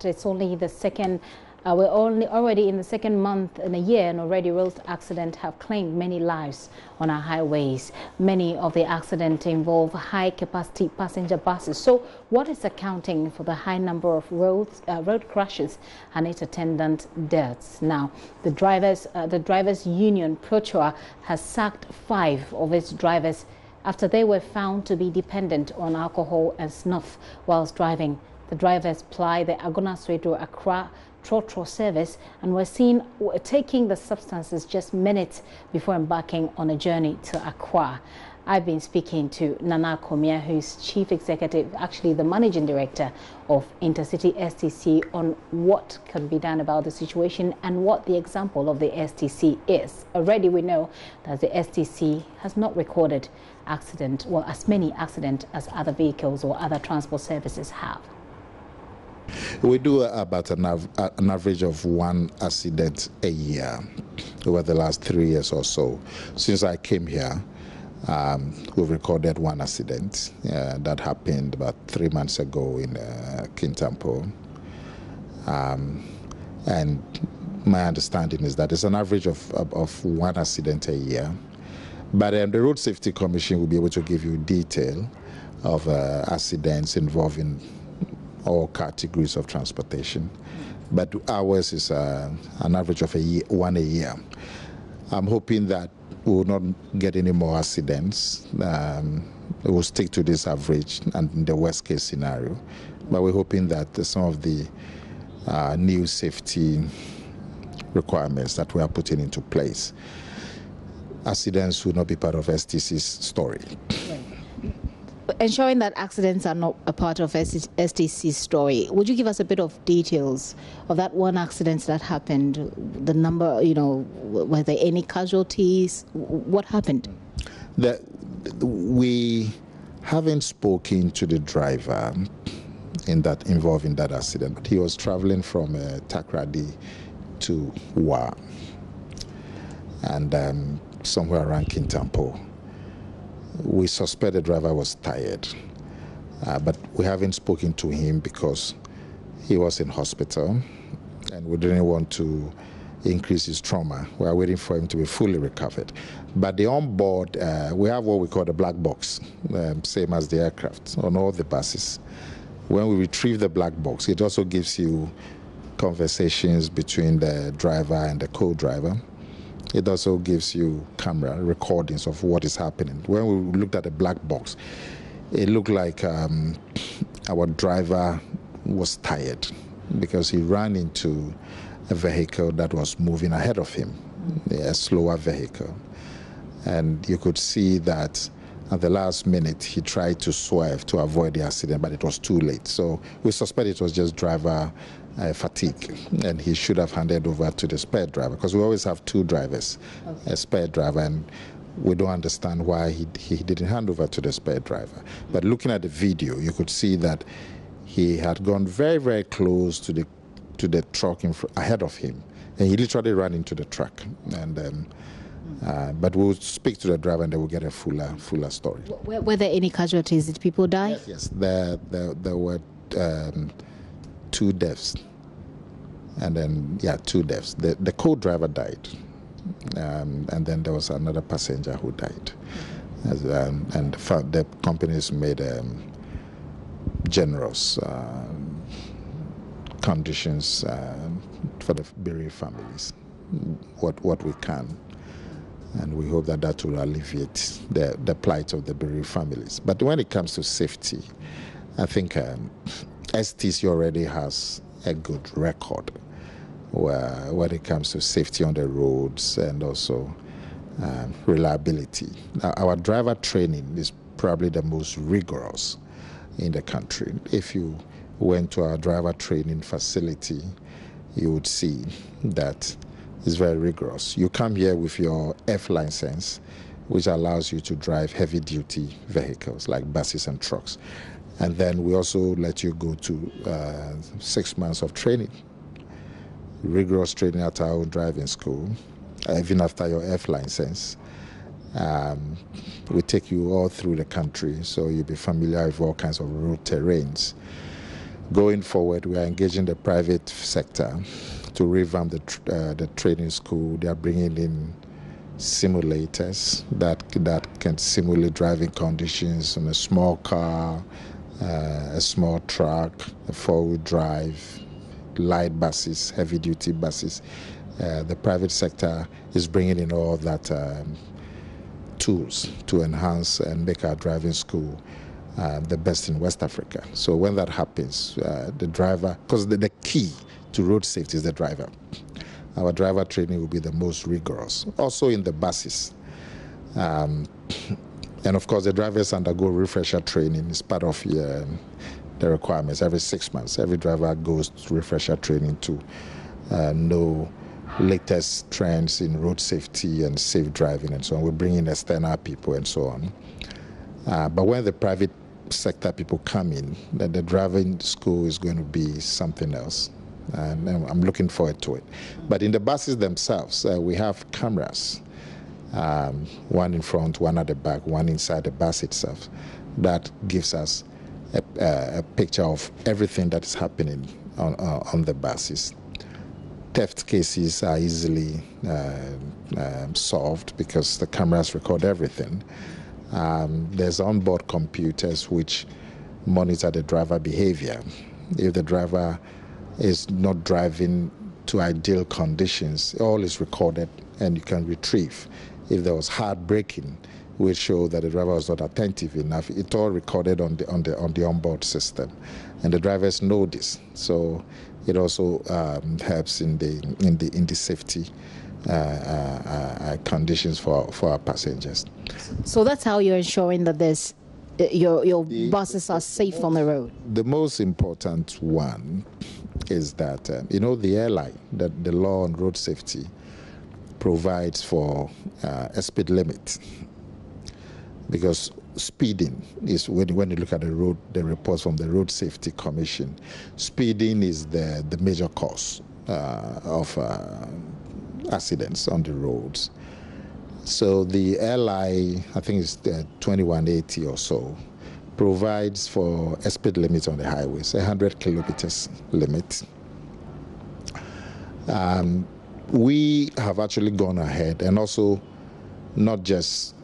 August. It's only the second. We're already in the second month in a year, and already road accidents have claimed many lives on our highways. Many of the accidents involve high-capacity passenger buses. So, what is accounting for the high number of road crashes and its attendant deaths? Now, the drivers' union Prochoa has sacked 5 of its drivers after they were found to be dependent on alcohol and snuff whilst driving. The drivers ply the Agona-Accra Trotro service and were seen taking the substances just minutes before embarking on a journey to Accra. I've been speaking to Nana Komia, who's Chief Executive, actually the Managing Director of Intercity STC, on what can be done about the situation and what the example of the STC is. Already we know that the STC has not recorded accident, well, as many accidents as other vehicles or other transport services have. We do about an average of 1 accident a year over the last 3 years or so. Since I came here, we've recorded 1 accident that happened about 3 months ago in Kintampo. And my understanding is that it's an average of 1 accident a year. But the Road Safety Commission will be able to give you detail of accidents involving all categories of transportation. But ours is an average of 1 a year. I'm hoping that we will not get any more accidents. We will stick to this average and the worst case scenario. But we're hoping that some of the new safety requirements that we are putting into place, accidents will not be part of STC's story. Right. Ensuring that accidents are not a part of STC's story, would you give us a bit of details of that 1 accident that happened, the number, were there any casualties? What happened? We haven't spoken to the driver involved in that accident, but he was traveling from Takrady to Wa and somewhere around Kintampo. We suspect the driver was tired, but we haven't spoken to him because he was in hospital and we didn't want to increase his trauma. We are waiting for him to be fully recovered. But the onboard, we have what we call the black box, same as the aircraft on all the buses. When we retrieve the black box, it also gives you conversations between the driver and the co-driver. It also gives you camera recordings of what is happening. When we looked at the black box, it looked like our driver was tired because he ran into a vehicle that was moving ahead of him, a slower vehicle. And you could see that at the last minute, he tried to swerve to avoid the accident, but it was too late. So we suspect it was just driver fatigue, and he should have handed over to the spare driver, because we always have 2 drivers, okay, a spare driver, and we don't understand why he didn't hand over to the spare driver. But looking at the video, you could see that he had gone very, very close to the truck ahead of him, and he literally ran into the truck. And but we'll speak to the driver and they will get a fuller story. Were there any casualties? Did people die? Yes. There were 2 deaths, and then 2 deaths. The co-driver died, and then there was another passenger who died. And the companies made generous conditions for the bereaved families, what we can. And we hope that will alleviate the plight of the bereaved families. But when it comes to safety, I think STC already has a good record when it comes to safety on the roads and also reliability. Our driver training is probably the most rigorous in the country. If you went to our driver training facility, you would see that it's very rigorous. You come here with your F license, which allows you to drive heavy-duty vehicles like buses and trucks. And then we also let you go to 6 months of training, rigorous training at our own driving school, even after your F license. We take you all through the country, so you'll be familiar with all kinds of road terrains. Going forward, we are engaging the private sector to revamp the training school. They are bringing in simulators that can simulate driving conditions on a small car, a small truck, a four-wheel drive, light buses, heavy-duty buses. The private sector is bringing in all that tools to enhance and make our driving school the best in West Africa. So when that happens, the driver, because the key to road safety is the driver. Our driver training will be the most rigorous. Also in the buses. And of course, the drivers undergo refresher training. It's part of the requirements. Every 6 months, every driver goes to refresher training to know latest trends in road safety and safe driving and so on. We bring in external people and so on. But when the private sector people come in, the driving school is going to be something else. And I'm looking forward to it. But in the buses themselves, we have cameras, one in front, one at the back, one inside the bus itself. That gives us a picture of everything that is happening on the buses. Theft cases are easily solved because the cameras record everything. There's onboard computers which monitor the driver behavior. If the driver is not driving to ideal conditions, all is recorded and you can retrieve. If there was hard braking, which show that the driver was not attentive enough, it's all recorded on the onboard system, and the drivers know this. So it also helps in the safety conditions for our passengers. So that's how you're ensuring that your buses are safe on the road. The most important one is that the airline, that the law on road safety provides for a speed limit, because speeding is, when you look at the reports from the Road Safety Commission, speeding is the major cause of accidents on the roads. So the airline, I think it's 2180 or so, provides for a speed limit on the highways, 100 kilometers limit. We have actually gone ahead and also not just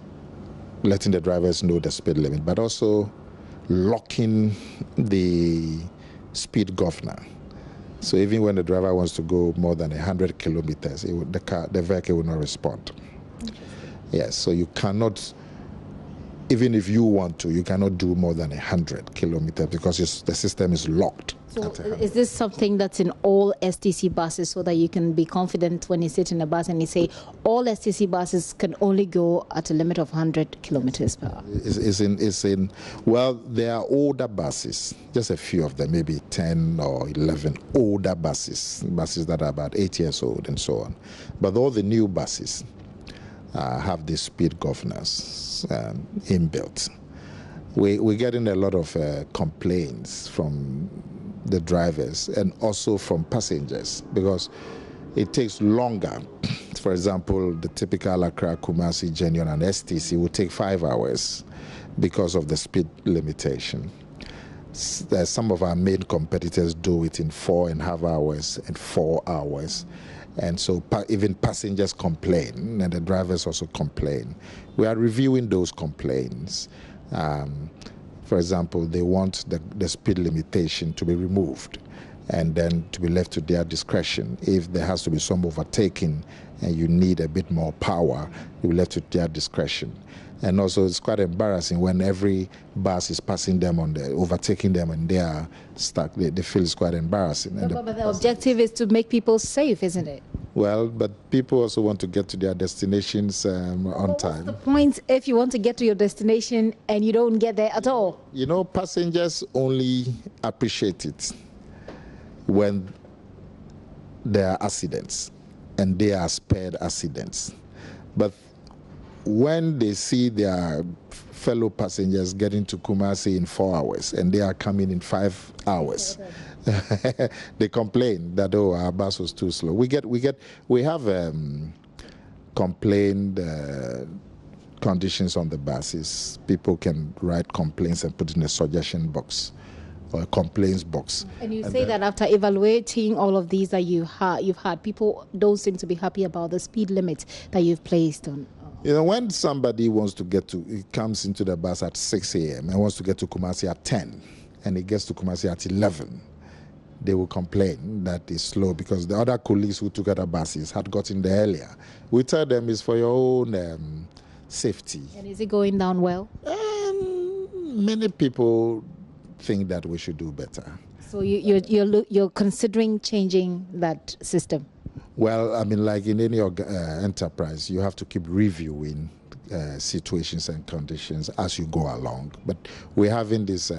letting the drivers know the speed limit, but also locking the speed governor. So even when the driver wants to go more than 100 kilometers, the vehicle will not respond. Yes, so you cannot, even if you want to, you cannot do more than 100 kilometers because the system is locked. So is this something that's in all STC buses so that you can be confident when you sit in a bus and you say all STC buses can only go at a limit of 100 kilometers per hour? Well, there are older buses, just a few of them, maybe 10 or 11 older buses that are about 8 years old and so on. But all the new buses have the speed governors inbuilt. We're getting a lot of complaints from the drivers and also from passengers because it takes longer. For example, the typical Accra Kumasi journey on an STC will take 5 hours because of the speed limitation. Some of our main competitors do it in 4.5 hours and 4 hours. And so even passengers complain and the drivers also complain. We are reviewing those complaints. For example, they want the speed limitation to be removed and then to be left to their discretion. If there has to be some overtaking and you need a bit more power, you will left to their discretion. And also it's quite embarrassing when every bus is passing them overtaking them and they are stuck. They feel it's quite embarrassing. But the objective is to make people safe, isn't it? Well, but people also want to get to their destinations on time. What's the point if you want to get to your destination and you don't get there at all? Passengers only appreciate it when there are accidents and they are spared accidents. But when they see their fellow passengers getting to Kumasi in 4 hours and they are coming in 5 hours, they complain that our bus was too slow. We have complained conditions on the buses. People can write complaints and put in a suggestion box or a complaints box. And you say that after evaluating all of these that you've had, people don't seem to be happy about the speed limit that you've placed on. You know, when somebody wants to he comes into the bus at 6 a.m. and wants to get to Kumasi at 10, and he gets to Kumasi at 11, they will complain that it's slow because the other colleagues who took other buses had gotten there earlier. We tell them it's for your own safety. And is it going down well? Many people think that we should do better. So you're considering changing that system? Well, I mean, like in any enterprise, you have to keep reviewing situations and conditions as you go along. But we're having this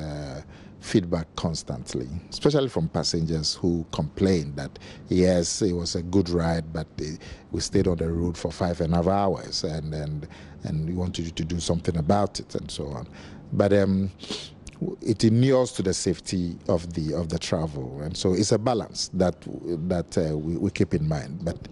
feedback constantly, especially from passengers who complain that, yes, it was a good ride, but we stayed on the road for 5.5 hours and we wanted you to do something about it and so on. But it inures to the safety of the travel, and so it's a balance that we keep in mind. But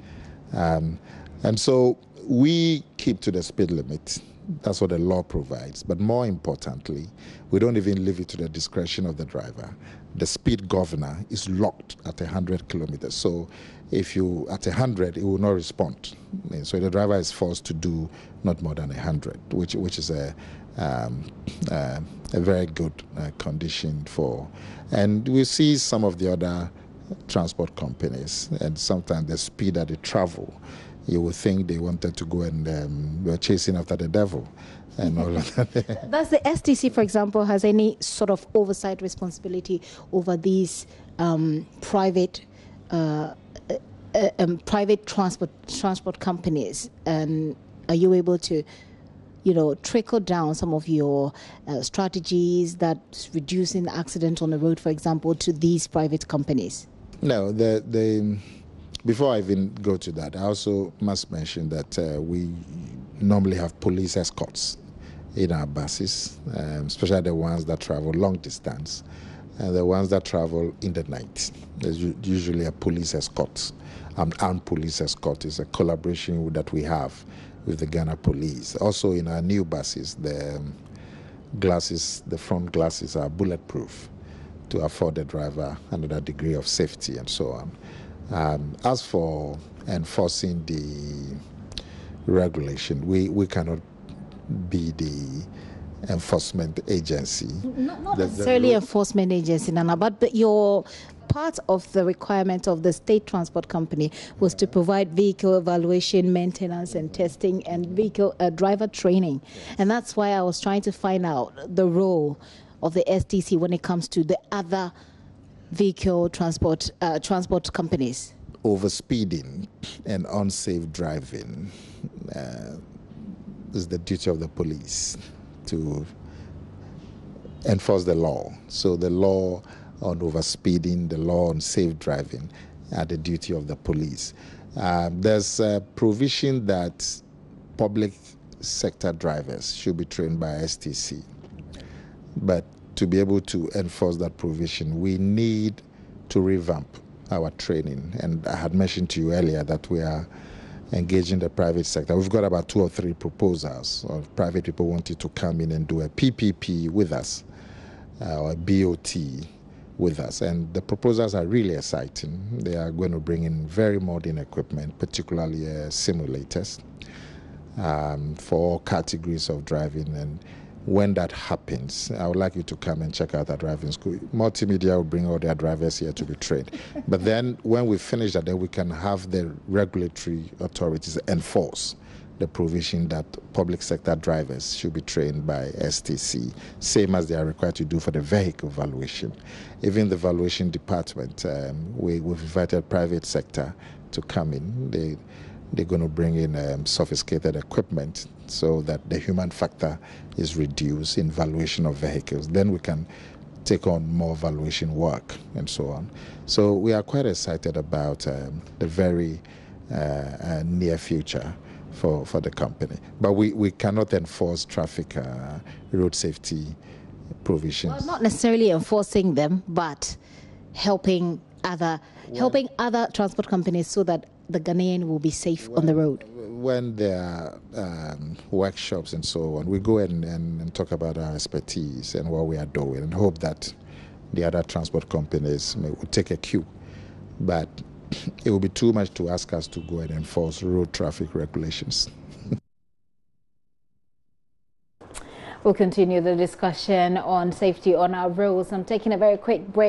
and so we keep to the speed limit. That's what the law provides. But more importantly, we don't even leave it to the discretion of the driver. The speed governor is locked at 100 kilometers. So if you at 100, it will not respond. And so the driver is forced to do not more than 100, which is a very good condition for. And we see some of the other transport companies, and sometimes the speed that they travel, you would think they wanted to go and were chasing after the devil and all of that. Does the STC, for example, has any sort of oversight responsibility over these private transport companies? And are you able to, trickle down some of your strategies that's reducing accident on the road, for example, to these private companies? No, before I even go to that, I also must mention that we normally have police escorts in our buses, especially the ones that travel long distance, and the ones that travel in the night. There's usually a police escort. Armed police escort is a collaboration that we have with the Ghana police. Also in our new buses, the front glasses are bulletproof to afford the driver another degree of safety and so on. As for enforcing the regulation, we cannot be the enforcement agency. Not necessarily enforcement agency, Nana, but your part of the requirement of the state transport company was to provide vehicle evaluation, maintenance and testing and vehicle driver training. And that's why I was trying to find out the role of the STC when it comes to the other vehicle transport companies. Overspeeding and unsafe driving is the duty of the police to enforce the law. So the law on overspeeding, the law on safe driving are the duty of the police. There's a provision that public sector drivers should be trained by STC. But to be able to enforce that provision, we need to revamp our training. And I had mentioned to you earlier that we are engaging the private sector. We've got about 2 or 3 proposals of private people wanting to come in and do a PPP with us, or a BOT with us. And the proposals are really exciting. They are going to bring in very modern equipment, particularly simulators, for all categories of driving. And when that happens, I would like you to come and check out our driving school. Multimedia will bring all their drivers here to be trained. But then when we finish that, then we can have the regulatory authorities enforce the provision that public sector drivers should be trained by STC, same as they are required to do for the vehicle valuation. Even the valuation department, we've invited private sector to come in. They're going to bring in sophisticated equipment so that the human factor is reduced in valuation of vehicles. Then we can take on more valuation work and so on. So we are quite excited about the very near future for the company. But we cannot enforce traffic road safety provisions. Well, not necessarily enforcing them, but helping other transport companies so that the Ghanaian will be safe on the road. When there are workshops and so on, we go and talk about our expertise and what we are doing and hope that the other transport companies would take a cue. But it would be too much to ask us to go and enforce road traffic regulations. We'll continue the discussion on safety on our roads. I'm taking a very quick break.